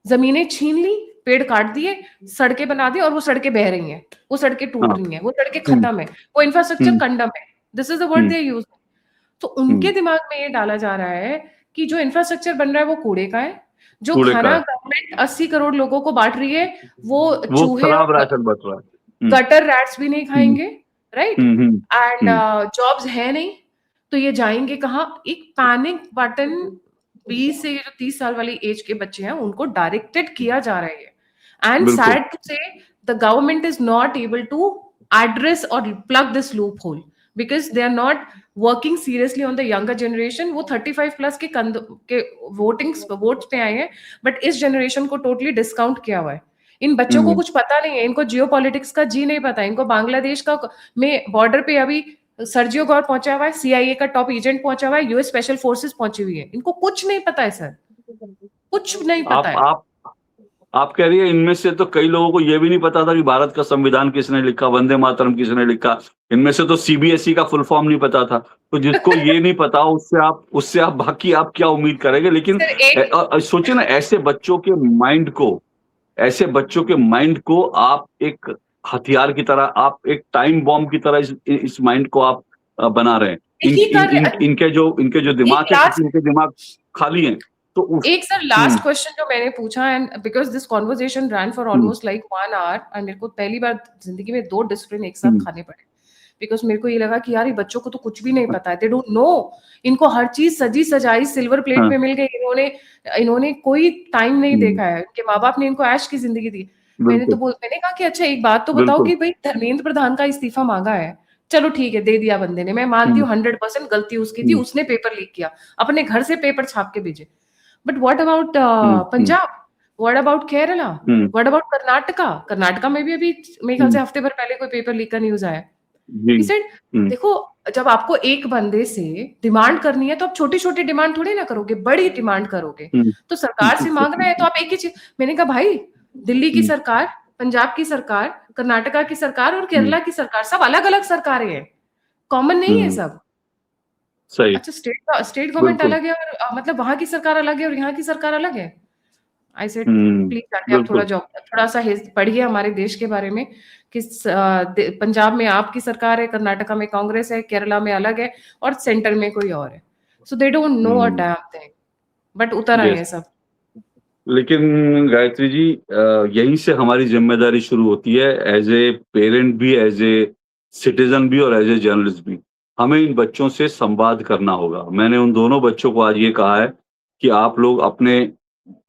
जमीनें छीन ली, पेड़ काट दिए, सड़कें बना दी, और वो सड़कें बह रही हैं, वो सड़कें टूट रही हैं, वो सड़कें खत्म है, वो इंफ्रास्ट्रक्चर कंडम है, this is the word they use. तो उनके दिमाग में ये डाला जा रहा है कि जो इंफ्रास्ट्रक्चर बन रहा है वो कूड़े का है, जो खाना गवर्नमेंट 80 करोड़ लोगों को बांट रही है वो चूहे और गटर रैट्स भी नहीं खाएंगे, राइट? एंड जॉब्स है नहीं, तो ये जाएंगे कहाँ? एक पैनिक बटन 20 से जो 30 साल वाली एज के बच्चे हैं उनको डायरेक्टेड किया जा रहा है। And sad to say the government is not able to address और plug this loophole because they are not working seriously on the younger generation। वो 35 प्लस के वोट्स पे आए हैं, बट इस जनरेशन को टोटली डिस्काउंट किया हुआ है। इन बच्चों को कुछ पता नहीं है, इनको जियो पॉलिटिक्स का जी नहीं पता, इनको बांग्लादेश का में बॉर्डर पे अभी सर्जियो गौर पहुंचा हुआ है, CIA का टॉप एजेंट पहुंचा हुआ है, US स्पेशल फोर्सेस पहुंची हुई है, इनको कुछ नहीं पता है सर, कुछ नहीं पता है। आप कह रही है इनमें से तो कई लोगों को यह भी नहीं पता था कि भारत का संविधान किसने लिखा, वंदे मातरम किसने लिखा। इनमें से तो CBSE का फुल फॉर्म नहीं पता था। तो जिसको ये नहीं पता उससे आप बाकी आप क्या उम्मीद करेंगे। लेकिन सोचिए ना, ऐसे बच्चों के माइंड को आप एक हथियार की तरह, आप एक टाइम बॉम्ब की तरह इस माइंड को आप बना रहे हैं। इनके जो दिमाग है, इनके दिमाग खाली हैं। तो एक सर लास्ट क्वेश्चन जो मैंने पूछा, and because this conversation rain for almost like 1 hour, and मेरे को पहली बार जिंदगी में 2 डिसिप्लिन एक साथ खाने पड़े, बिकॉज मेरे को ये लगा कि यार ये बच्चों को तो कुछ भी नहीं पता है, दे डोंट नो, इनको हर चीज सजी सजाई सिल्वर प्लेट पे मिल गई, इन्होंने कोई टाइम नहीं देखा है, उनके माँ बाप ने इनको ऐश की जिंदगी दी। मैंने कहा कि अच्छा एक बात तो बताओ कि भाई धर्मेंद्र प्रधान का इस्तीफा मांगा है, चलो ठीक है दे दिया बंदे ने, मैं मानती हूँ 100% गलती उसकी थी, उसने पेपर लीक किया, अपने घर से पेपर छाप के भेजे, but what about Punjab, what about Kerala, what about Karnataka में भी अभी मेरे ख्याल से हफ्ते भर पहले कोई पेपर लीक का न्यूज आया। जी। He said, देखो जब आपको एक बंदे से डिमांड करनी है तो आप छोटी छोटी डिमांड थोड़ी ना करोगे, बड़ी डिमांड करोगे। तो सरकार से मांगना है तो आप एक ही चीज, मैंने कहा भाई दिल्ली की सरकार, पंजाब की सरकार, कर्नाटका की सरकार और केरला की सरकार सब अलग अलग सरकारें हैं, कॉमन नहीं है सब। सही। अच्छा स्टेट गवर्नमेंट बिल्कुल। अलग है और मतलब वहां की सरकार अलग है और यहाँ की सरकार अलग है। आई सेड प्लीज जाके आप बिल्कुल। थोड़ा सा पढ़िए हमारे देश के बारे में कि पंजाब में आपकी सरकार है, कर्नाटका में कांग्रेस है, केरला में अलग है और सेंटर में कोई और है। So they don't know a damn thing, but उतर आए हैं सब। लेकिन गायत्री जी, यहीं से हमारी जिम्मेदारी शुरू होती है, एज ए पेरेंट भी, एज ए सिटीजन भी और एज ए जर्नलिस्ट भी। हमें इन बच्चों से संवाद करना होगा। मैंने उन दोनों बच्चों को आज ये कहा है कि आप लोग अपने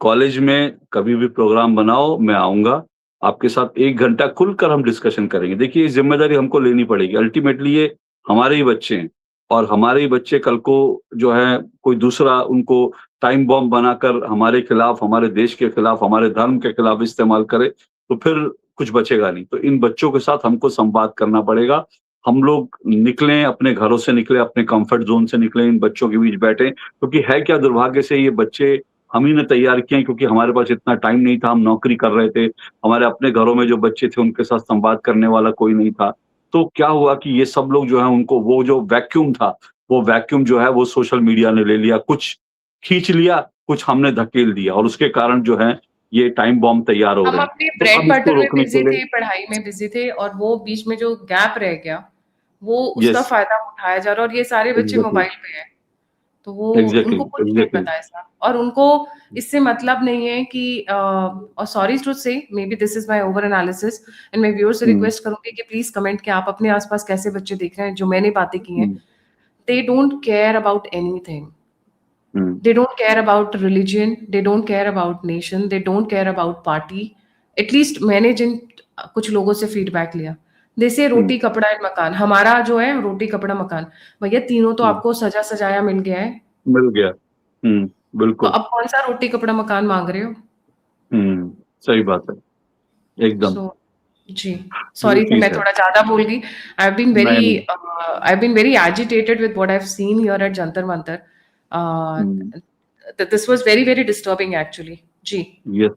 कॉलेज में कभी भी प्रोग्राम बनाओ, मैं आऊंगा आपके साथ, 1 घंटा खुलकर हम डिस्कशन करेंगे। देखिए, ये जिम्मेदारी हमको लेनी पड़ेगी। अल्टीमेटली ये हमारे ही बच्चे हैं और हमारे ही बच्चे कल को जो है कोई दूसरा उनको टाइम बॉम्ब बनाकर हमारे खिलाफ, हमारे देश के खिलाफ, हमारे धर्म के खिलाफ इस्तेमाल करे तो फिर कुछ बचेगा नहीं। तो इन बच्चों के साथ हमको संवाद करना पड़ेगा। हम लोग निकलें, अपने घरों से निकलें, अपने कंफर्ट जोन से निकलें, इन बच्चों के बीच बैठें, क्योंकि है क्या दुर्भाग्य से ये बच्चे हम ही ने तैयार किए हैं, क्योंकि हमारे पास इतना टाइम नहीं था, हम नौकरी कर रहे थे। हमारे अपने घरों में जो बच्चे थे उनके साथ संवाद करने वाला कोई नहीं था। तो क्या हुआ कि ये सब लोग जो है उनको वो जो वैक्यूम था, वो वैक्यूम जो है वो सोशल मीडिया ने ले लिया, कुछ खींच लिया, कुछ हमने धकेल दिया और उसके कारण जो है ये टाइम बॉम्ब तैयार हो हम रहे हैं। अपने तो ब्रेड हम इसको बटर में रोकने बिजी के लिए थे, पढ़ाई में बिजी थे और वो बीच में जो गैप रह गया वो उसका यस, फायदा उठाया जा रहा है और ये सारे बच्चे एग्जैक्टली, मोबाइल पे हैं। तो वो एग्जैक्टली, उनको कुछ नहीं एग्जैक्टली। पता ऐसा और उनको इससे मतलब नहीं है कि और सॉरी टू से may be this is my over analysis and मैं व्यूअर्स से रिक्वेस्ट करूंगी कि प्लीज कमेंट कि आप अपने आसपास कैसे बच्चे देख रहे हैं जो मैंने बातें की हैं। They don't care about anything, they don't care about religion, they don't care about nation, they don't care about party. At least मैंने जिन कुछ लोगों से फीडबैक लिया, they say रोटी कपड़ा एंड मकान। हमारा जो है रोटी कपड़ा मकान, भैया तीनों तो आपको सजा सजाया मिल गया है, मिल गया। तो बिल्कुल। अब कौन सा रोटी कपड़ा मकान मांग रहे हो? सही बात है, एकदम। सो जी चलिए सॉरी कि ठीक मैं है। थोड़ा ज्यादा बोल गई। नहीं, नहीं। I been very agitated with what I have seen here at Jantar Mantar. This was very very disturbing actually. जी यस,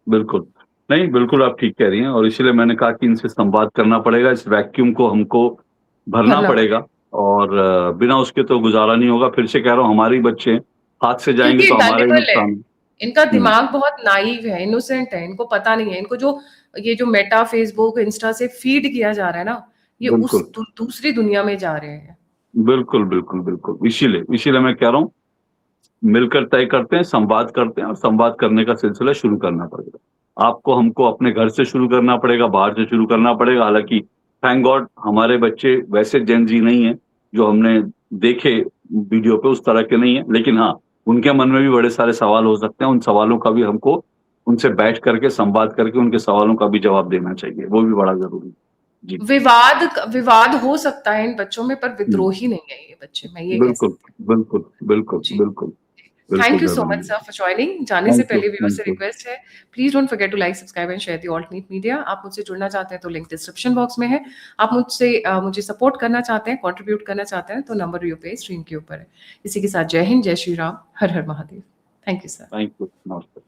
बिल्कुल। नहीं, बिल्कुल आप ठीक कह रही हैं और इसीलिए मैंने कहा कि इनसे संवाद करना पड़ेगा, इस वैक्यूम को हमको भरना भरना पड़ेगा और बिना उसके तो गुज़ारा नहीं होगा। फिर से कह रहा हूँ, हमारे ही बच्चे हैं, हाथ से जाएँगे क्योंकि तो हमारा ही गलिबल है, नुकसान है। इनका हुँ, दिमाग बहुत नाइव है, इनोसेंट है, इनको पता नहीं है। इनको जो ये जो मेटा फेसबुक इंस्टा से फीड किया जा रहा है ना, ये उस बिल्कुल, दूसरी दुनिया में जा रहे हैं। बिल्कुल, बिल्कुल, बिल्कुल। इसीलिए इसीलिए मैं कह रहा हूँ, मिलकर तय करते हैं, संवाद करते हैं और संवाद करने का सिलसिला शुरू करना पड़ेगा। आपको हमको अपने घर से शुरू करना पड़ेगा, बाहर से शुरू करना पड़ेगा। हालाँकि थैंक गॉड हमारे बच्चे वैसे जेन ज़ी नहीं हैं, जो हमने देखे वीडियो पे उस तरह के नहीं हैं। लेकिन हाँ, उनके मन में भी बड़े सारे सवाल हो सकते हैं। उन सवालों का भी हमको उनसे बैठ करके संवाद करके उनके सवालों का भी जवाब देना चाहिए। वो भी बड़ा ज़रूरी है। जी। विवाद हो सकता है इन बच्चों में, पर हुँ, विद्रोही नहीं है ये बच्चे, मैं ये कह बिल्कुल, सकती बिल्कुल, बिल्कुल, हूँ। जी बिल्कुल, थैंक बिल्कुल यू सो ज़रूरी मच है। Sir for joining. जाने से थैंक यू, पहले व्यूअर से थैंक यू। रिक्वेस्ट है, please don't forget to like subscribe and share the alt neat media. आप मुझसे जुड़ना चाहते हैं तो लिंक डिस्क्रिप्शन बॉक्स में है। आप मुझे सपोर्ट करना चाहते हैं, कंट्रीब्यूट करना चाहते हैं तो नंबर वीडियो पे स्क्रीन के ऊपर है। इसी के साथ जय हिंद, जय श्री राम, हर हर Mahadev. Thank you sir. Thank you. नमस्ते।